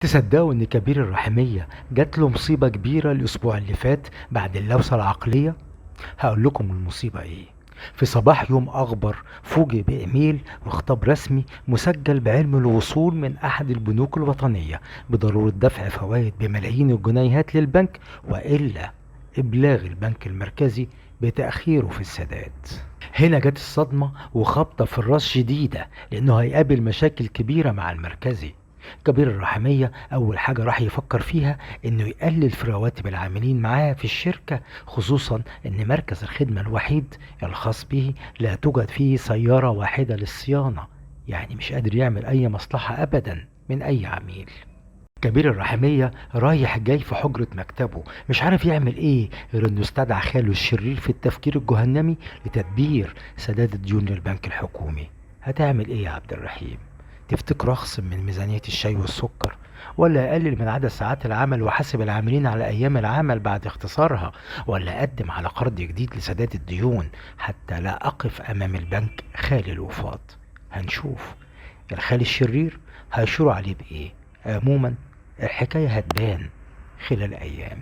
تصدقوا إن كبير الرحمية جات له مصيبة كبيرة الأسبوع اللي فات بعد اللوسة العقلية؟ هقول لكم المصيبة إيه. في صباح يوم أخبر فوجئ بإيميل وخطاب رسمي مسجل بعلم الوصول من أحد البنوك الوطنية بضرورة دفع فوائد بملايين الجنيهات للبنك، وإلا إبلاغ البنك المركزي بتأخيره في السداد. هنا جت الصدمة وخبطة في الراس شديدة، لأنه هيقابل مشاكل كبيرة مع المركزي. كبير الرحمية أول حاجة راح يفكر فيها إنه يقلل في رواتب العاملين معاه في الشركة، خصوصا إن مركز الخدمة الوحيد الخاص به لا توجد فيه سيارة واحدة للصيانة، يعني مش قادر يعمل أي مصلحة أبدا من أي عميل. كبير الرحمية رايح جاي في حجرة مكتبه مش عارف يعمل ايه غير انه استدعى خاله الشرير في التفكير الجهنمي لتدبير سداد الديون للبنك الحكومي. هتعمل ايه يا عبد الرحيم؟ تفتكر اخصم من ميزانية الشاي والسكر، ولا اقلل من عدد ساعات العمل واحاسب العاملين على ايام العمل بعد اختصارها، ولا اقدم على قرض جديد لسداد الديون حتى لا اقف امام البنك خالي الوفاض؟ هنشوف الخالي الشرير هيشوروا عليه بايه. عموما الحكاية هتبان خلال أيام.